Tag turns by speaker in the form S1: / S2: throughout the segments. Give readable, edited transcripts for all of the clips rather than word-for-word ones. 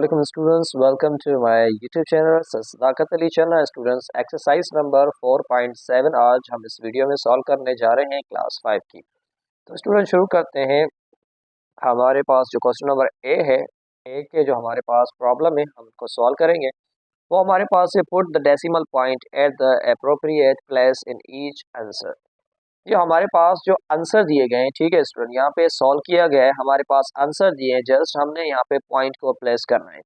S1: Assalamualaikum students, welcome to my YouTube channel Sadaqat Ali channel. Students exercise number 4.7 आज हम इस video में solve करने जा रहे हैं क्लास 5 की। तो स्टूडेंट शुरू करते हैं। हमारे पास जो क्वेश्चन नंबर ए है, ए के जो हमारे पास प्रॉब्लम है हम उसको सॉल्व करेंगे। वो हमारे पास है put the decimal point at the appropriate place in each answer. जो हमारे पास जो आंसर दिए गए हैं, ठीक है स्टूडेंट, यहाँ पे सॉल्व किया गया है, हमारे पास आंसर दिए हैं, जस्ट हमने यहाँ पे पॉइंट को प्लेस करना है।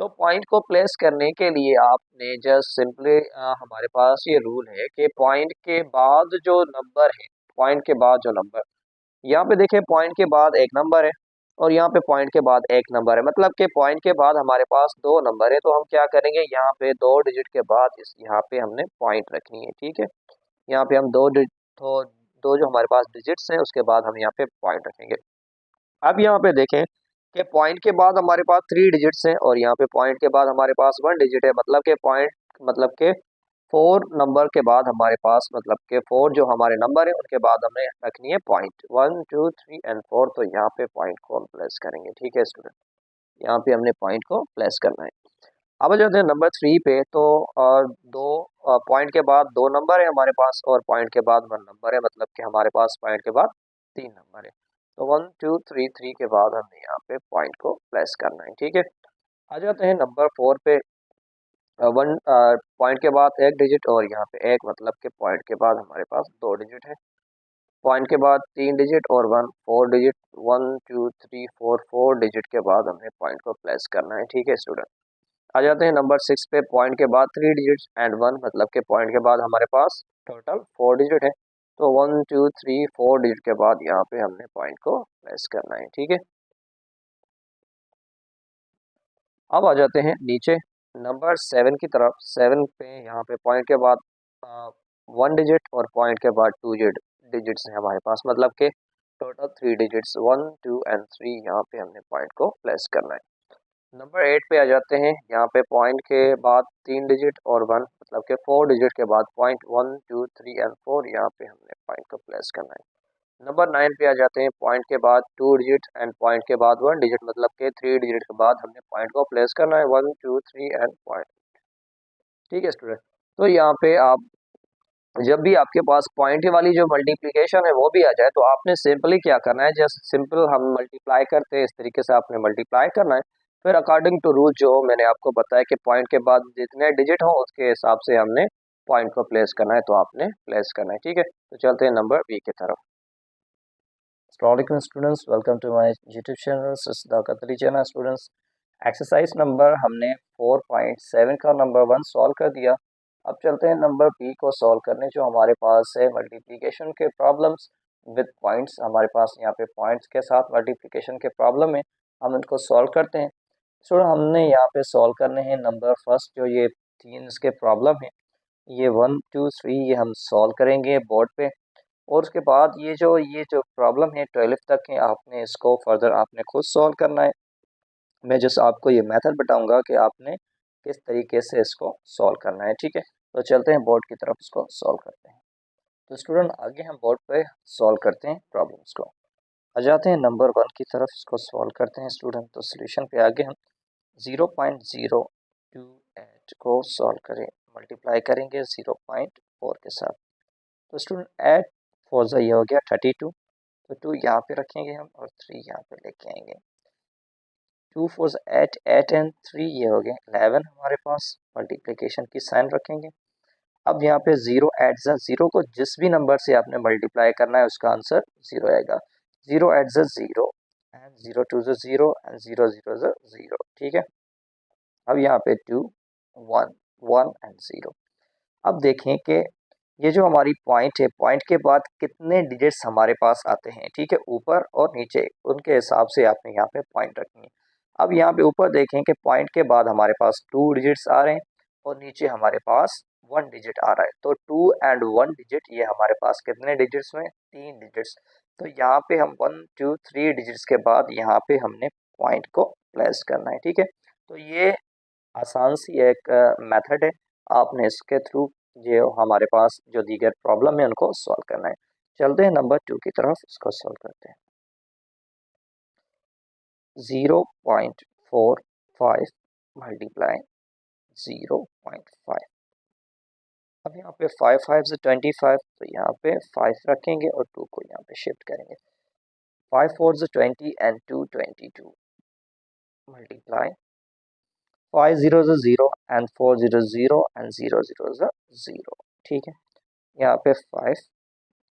S1: तो पॉइंट को प्लेस करने के लिए आपने जस्ट सिंपली हमारे पास ये रूल है कि पॉइंट के बाद जो नंबर है, पॉइंट के बाद जो नंबर, यहाँ पे देखें पॉइंट के बाद एक नंबर है और यहाँ पे पॉइंट के बाद एक नंबर है, मतलब कि पॉइंट के बाद हमारे पास दो नंबर है। तो हम क्या करेंगे, यहाँ पे दो डिजिट के बाद इस यहाँ पे हमने पॉइंट रखनी है, ठीक है। यहाँ पे हम तो दो जो हमारे पास डिजिट्स हैं उसके बाद हम यहाँ पे पॉइंट रखेंगे। अब यहाँ पे देखें कि पॉइंट के बाद हमारे पास 3 डिजिट्स हैं और यहाँ पे पॉइंट के बाद हमारे पास 1 डिजिट है, मतलब के पॉइंट मतलब के 4 नंबर के बाद हमारे पास, मतलब के 4 जो हमारे नंबर है उनके बाद हमें रखनी है पॉइंट 1 2 3 एंड 4। तो यहाँ पे पॉइंट को हम प्लेस करेंगे, ठीक है स्टूडेंट, यहाँ पे हमने पॉइंट को प्लेस करना है। अब आ जाते हैं नंबर 3 पे। तो दो पॉइंट के बाद दो नंबर है हमारे पास और पॉइंट के बाद 1 नंबर है, मतलब कि हमारे पास पॉइंट के बाद 3 नंबर है। तो 1 2 3 3 के बाद हमने यहाँ पे पॉइंट को प्लेस करना है, ठीक है। आ जाते हैं नंबर 4 पे। वन पॉइंट के बाद एक डिजिट और यहाँ पे एक, मतलब कि पॉइंट के बाद हमारे पास 2 डिजिट है। पॉइंट के बाद 3 डिजिट और 4 डिजिट, 1 2 3 4 4 डिजिट के बाद हमने पॉइंट को प्लेस करना है, ठीक है स्टूडेंट। आ जाते हैं नंबर 6 पे। पॉइंट के बाद 3 डिजिट्स एंड 1, मतलब के पॉइंट के बाद हमारे पास टोटल 4 डिजिट है। तो 1 2 3 4 डिजिट के बाद यहाँ पे हमने पॉइंट को प्लेस करना है, ठीक है। अब आ जाते हैं नीचे नंबर 7 की तरफ। 7 पे यहाँ पे पॉइंट के बाद 1 डिजिट और पॉइंट के बाद 2 डिजिट्स हैं हमारे पास, मतलब के टोटल 3 डिजिट्स 1 2 एंड 3 यहाँ पे हमने पॉइंट को प्लेस करना है। नंबर 8 पे आ जाते हैं। यहाँ पे पॉइंट के बाद 3 डिजिट और 1, मतलब के 4 डिजिट के बाद पॉइंट 1 2 3 एंड 4 यहाँ पे हमने पॉइंट को प्लेस करना है। नंबर 9 पे आ जाते हैं। पॉइंट के बाद 2 डिजिट एंड पॉइंट के बाद 1 डिजिट, मतलब के 3 डिजिट के बाद हमने पॉइंट को प्लेस करना है 1 2 3 एंड पॉइंट, ठीक है स्टूडेंट। तो यहाँ पे आप जब भी आपके पास पॉइंट वाली जो मल्टीप्लिकेशन है वो भी आ जाए तो आपने सिंपली क्या करना है, जस्ट सिंपल हम मल्टीप्लाई करते हैं इस तरीके से आपने मल्टीप्लाई करना है। फिर अकॉर्डिंग टू रूल जो मैंने आपको बताया कि पॉइंट के बाद जितने डिजिट हो उसके हिसाब से हमने पॉइंट को प्लेस करना है, तो आपने प्लेस करना है, ठीक है। तो चलते हैं नंबर बी की तरफ। अस्सलाम students, welcome to my YouTube channel Sadaqat Ali channel. Students exercise number हमने 4.7 का नंबर 1 सॉल्व कर दिया। अब चलते हैं नंबर बी को सॉल्व करने। जो हमारे पास है मल्टीप्लिकेशन के प्रॉब्लम्स विद पॉइंट्स, हमारे पास यहाँ पे पॉइंट्स के साथ मल्टीप्लिकेशन के प्रॉब्लम है, हम इनको सॉल्व करते हैं। सो हमने यहाँ पे सॉल्व करने हैं नंबर फर्स्ट, जो ये 3 इसके प्रॉब्लम है, ये 1 2 3 ये हम सॉल्व करेंगे बोर्ड पे। और उसके बाद ये जो प्रॉब्लम है 12 तक है, आपने इसको फर्दर आपने खुद सॉल्व करना है। मैं जस्ट आपको ये मेथड बताऊंगा कि आपने किस तरीके से इसको सॉल्व करना है, ठीक है। तो चलते हैं बोर्ड की तरफ, इसको सॉल्व करते हैं। तो स्टूडेंट आगे हम बोर्ड पे सॉल्व करते हैं प्रॉब्लम्स को। आ जाते हैं नंबर 1 की तरफ, इसको सॉल्व करते हैं स्टूडेंट। तो सोल्यूशन पे आगे हम 0.028 को सॉल्व करें, मल्टीप्लाई करेंगे 0.4 के साथ। तो स्टूडेंट ऐड 4 ये हो गया 32, तो 2 यहाँ पे रखेंगे हम और 3 यहाँ पे लेके आएंगे। 2 4 8 8 एंड 3 ये हो गए 11 हमारे पास। मल्टीप्लिकेशन की साइन रखेंगे। अब यहाँ पे 0 एट ज़ 0 को जिस भी नंबर से आपने मल्टीप्लाई करना है उसका आंसर 0 आएगा। 0 एट ज़ 0 एंड 0 टू ज़ 0 एंड 0 0 ज़ 0, ठीक है। अब यहाँ पे 2 1 1 एंड 0। अब देखें कि ये जो हमारी पॉइंट है, पॉइंट के बाद कितने डिजिट्स हमारे पास आते हैं, ठीक है, ऊपर और नीचे, उनके हिसाब से आपने यहाँ पे पॉइंट रखनी है। अब यहाँ पे ऊपर देखें कि पॉइंट के बाद हमारे पास 2 डिजिट्स आ रहे हैं और नीचे हमारे पास 1 डिजिट आ रहा है। तो 2 एंड 1 डिजिट ये हमारे पास कितने डिजिट्स में, 3 डिजिट्स। तो यहाँ पे हम 1 2 3 डिजिट्स के बाद यहाँ पे हमने पॉइंट को प्लेस करना है, ठीक है। तो ये आसान सी एक मेथड है, आपने इसके थ्रू जो हमारे पास जो दीगर प्रॉब्लम है उनको सॉल्व करना है। चलते हैं नंबर 2 की तरफ, इसको सॉल्व करते हैं। 5 मल्टीप्लाई 0.5। अब यहाँ पे 5 5 से 25, तो यहाँ पे 5 रखेंगे और 2 को यहाँ पे शिफ्ट करेंगे। 5 4 से 20 एंड 2 22 मल्टीप्लाई 5 0 से 0 एंड 4 0 0 एंड 0 0 से 0। ठीक है, यहाँ पे 5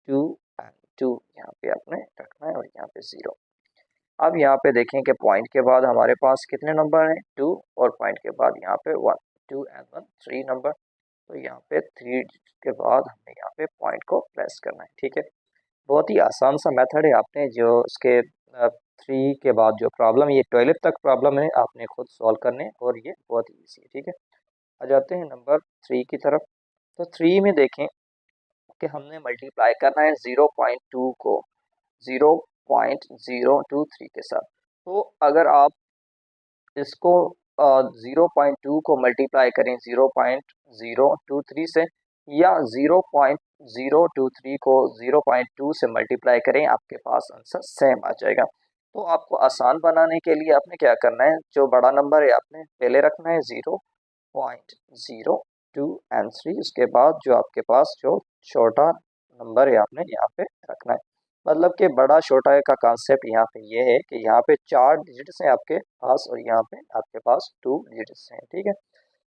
S1: 2 एंड 2 यहाँ पे आपने रखना है और यहाँ पे 0। अब यहाँ पे देखें कि पॉइंट के बाद हमारे पास कितने नंबर हैं, 2, और पॉइंट के बाद यहाँ पे 1, 2 एंड 1 3 नंबर। तो यहाँ पे 3 के बाद हमें यहाँ पे पॉइंट को प्लेस करना है। ठीक है, बहुत ही आसान सा मेथड है। आपने जो इसके 3 के बाद जो प्रॉब्लम, ये 12 तक प्रॉब्लम है, आपने खुद सॉल्व करने, और ये बहुत ही ईजी है। ठीक है, आ जाते हैं नंबर 3 की तरफ। तो 3 में देखें कि हमने मल्टीप्लाई करना है 0.2 को 0.023 के साथ। तो अगर आप इसको 0.2 को मल्टीप्लाई करें 0.023 से, या 0.023 को 0.2 से मल्टीप्लाई करें, आपके पास आंसर सेम आ जाएगा। तो आपको आसान बनाने के लिए आपने क्या करना है, जो बड़ा नंबर है आपने पहले रखना है 0.02 एंड 3, उसके बाद जो आपके पास जो छोटा नंबर है आपने यहाँ पे रखना है। मतलब कि बड़ा छोटा का कॉन्सेप्ट यहाँ पे ये है कि यहाँ पे 4 डिजिट्स हैं आपके पास और यहाँ पे आपके पास 2 डिजिट्स हैं। ठीक है,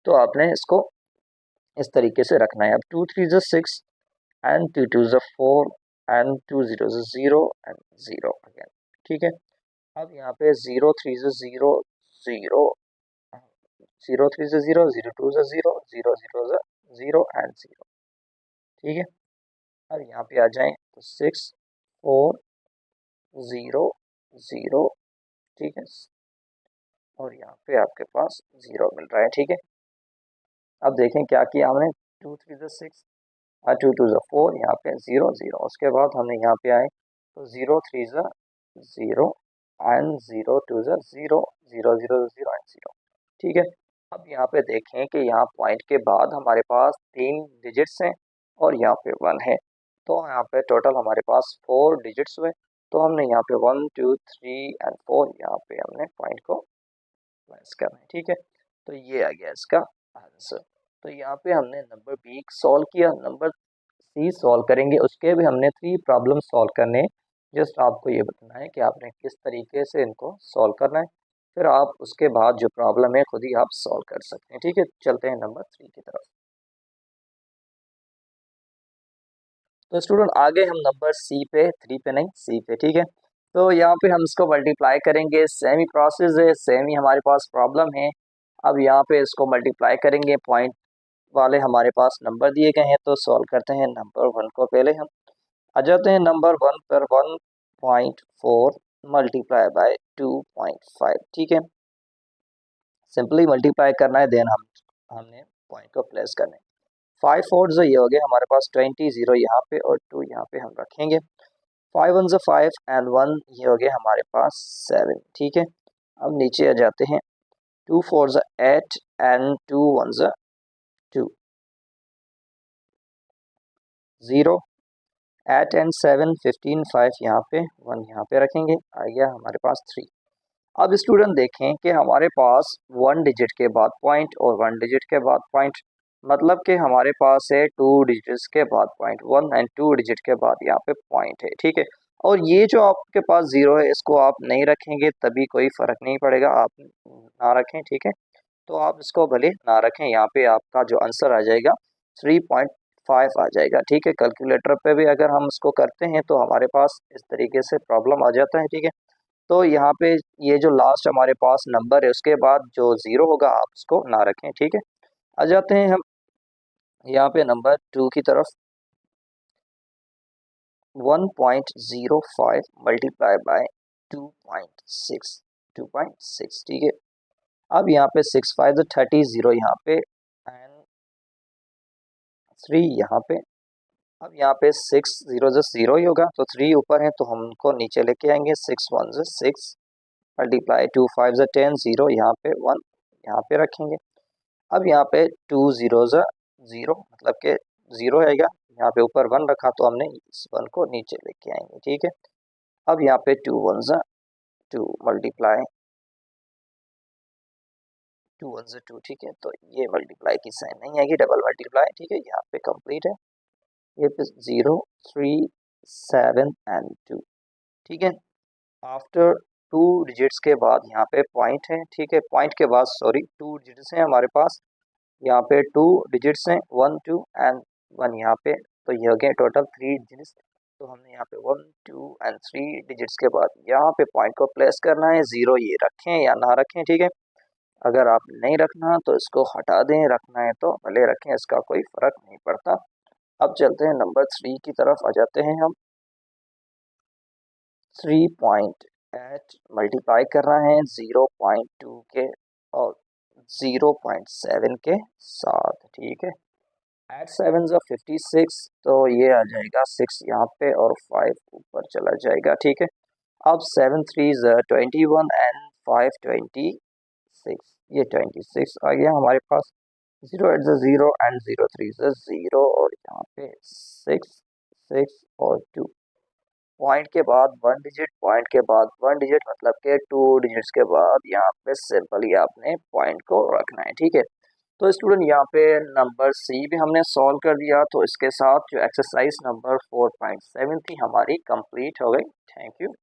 S1: तो आपने इसको इस तरीके से रखना है। अब 2 3 ज़ 6 एंड 2 2 ज़ 4 एंड 2 0 ज़ 0 एंड 0 अगेन। ठीक है, अब यहाँ पे 0 3 ज़ 0 0 0 3 ज़ 0 0 2 ज़ 0 0 0 ज़ 0 एंड 0। ठीक है, अब यहाँ पे आ जाएं तो 6 4 0 0। ठीक है, और यहाँ पे आपके पास 0 मिल रहा है। ठीक है, अब देखें क्या किया हमने, 2 3 ज़ 6 और 2 2 ज़ 4, यहाँ पे 0 0। उसके बाद हमने यहाँ पे आए तो 0 3 ज़ 0 एंड 0 2 ज़ 0 0 0 0 एंड 0। ठीक है, अब यहाँ पे देखें कि यहाँ पॉइंट के बाद हमारे पास 3 डिजिट्स हैं और यहाँ पे 1 है। तो यहाँ पे टोटल हमारे पास 4 डिजिट्स हुए। तो हमने यहाँ पे 1 2 3 एंड 4 यहाँ पे हमने पॉइंट को प्लेस करना है। ठीक है, तो ये आ गया इसका आंसर। तो यहाँ पे हमने नंबर बी सॉल्व किया। नंबर सी सॉल्व करेंगे, उसके भी हमने 3 प्रॉब्लम सॉल्व करने। जस्ट आपको ये बताना है कि आपने किस तरीके से इनको सॉल्व करना है, फिर आप उसके बाद जो प्रॉब्लम है खुद ही आप सॉल्व कर सकते हैं। ठीक है, चलते हैं नंबर 3 की तरफ। तो स्टूडेंट आगे हम नंबर सी पे, 3 पे नहीं सी पे। ठीक है, तो यहाँ पे हम इसको मल्टीप्लाई करेंगे, सेम ही प्रोसेस है, सेम ही हमारे पास प्रॉब्लम है। अब यहाँ पे इसको मल्टीप्लाई करेंगे, पॉइंट वाले हमारे पास नंबर दिए गए हैं, तो सॉल्व करते हैं नंबर 1 को। पहले हम आ जाते हैं नंबर 1 पर। 1.4 मल्टीप्लाई बाय 2.5। ठीक है, सिंपली मल्टीप्लाई करना है, देन हमने पॉइंट को प्लेस करना है। 5 4 जो ये हो गया हमारे पास 20, 0 यहाँ पे और 2 यहाँ पे हम रखेंगे। 5 1 5 एंड 1 ये हो गया हमारे पास 7। ठीक है, अब नीचे आ जाते हैं। 2 4 8 एंड 2 1 2 0। 8 एंड 7 15 5 यहाँ पे 1 यहाँ पे रखेंगे, आ गया हमारे पास 3। अब स्टूडेंट देखें कि हमारे पास 1 डिजिट के बाद पॉइंट और 1 डिजिट के बाद पॉइंट, मतलब कि हमारे पास है 2 डिजिट्स के बाद पॉइंट, 1 एंड 2 डिजिट के बाद यहाँ पे पॉइंट है। ठीक है, और ये जो आपके पास 0 है, इसको आप नहीं रखेंगे तभी कोई फ़र्क नहीं पड़ेगा, आप ना रखें। ठीक है, तो आप इसको भले ना रखें, यहाँ पे आपका जो आंसर आ जाएगा 3.5 आ जाएगा। ठीक है, कैलकुलेटर पे भी अगर हम इसको करते हैं तो हमारे पास इस तरीके से प्रॉब्लम आ जाता है। ठीक है, तो यहाँ पे ये जो लास्ट हमारे पास नंबर है उसके बाद जो 0 होगा आप इसको ना रखें। ठीक है, आ जाते हैं हम यहाँ पे नंबर 2 की तरफ। 1.05 मल्टीप्लाई बाय 2.6 2.6। ठीक है, अब यहाँ पे 6 5 30, 0 यहाँ पे एंड 3 यहाँ पे। अब यहाँ पे 6 0 0 ही होगा, तो 3 ऊपर है तो हम उनको नीचे लेके आएंगे। 6 1 6 मल्टीप्लाई 2 5 10, 0 यहाँ पे 1 यहाँ पे रखेंगे। अब यहाँ पे 2 0 0, मतलब के 0 आएगा, यहाँ पे ऊपर 1 रखा तो हमने इस 1 को नीचे लेके आएंगे। ठीक है, अब यहाँ पे 2 1 2 मल्टीप्लाई 2 1 से 2, ठीक है। तो ये मल्टीप्लाई की साइन नहीं आएगी, डबल मल्टीप्लाई, ठीक है। यहाँ पे कंप्लीट है, ये पे 0 3 7 एंड 2, ठीक है। आफ्टर 2 डिजिट्स के बाद यहाँ पे पॉइंट है, ठीक है। पॉइंट के बाद सॉरी 2 डिजिट्स हैं हमारे पास, यहाँ पे 2 डिजिट्स हैं 1 2 एंड 1 यहाँ पे, तो ये हो गए टोटल 3 डिजिट्स। तो हमने यहाँ पे 1 2 एंड 3 डिजिट्स के बाद यहाँ पे पॉइंट को प्लेस करना है। 0 ये रखें या ना रखें, ठीक है। अगर आप नहीं रखना तो इसको हटा दें, रखना है तो भले रखें, इसका कोई फर्क नहीं पड़ता। अब चलते हैं नंबर 3 की तरफ आ जाते हैं हम। 3.8 मल्टीप्लाई कर रहे हैं 0.2 के और 0.7 के साथ, ठीक है। एट 7 ज़ा 56, तो ये आ जाएगा 6 यहाँ पे और 5 ऊपर चला जाएगा, ठीक है। अब 7 3 ज़ा 21 एंड 5 26, ये 26 आ गया हमारे पास। 0 8 ज़ा 0 एंड 0 3 ज़ा 0 और यहाँ पे 6 6 और 2। पॉइंट के बाद 1 डिजिट, पॉइंट के बाद 1 डिजिट, मतलब के 2 डिजिट्स के बाद यहाँ पे सिंपली आपने पॉइंट को रखना है, ठीक है। तो स्टूडेंट यहाँ पे नंबर सी भी हमने सॉल्व कर दिया, तो इसके साथ जो एक्सरसाइज नंबर 4.7 थी हमारी कंप्लीट हो गई। Thank you.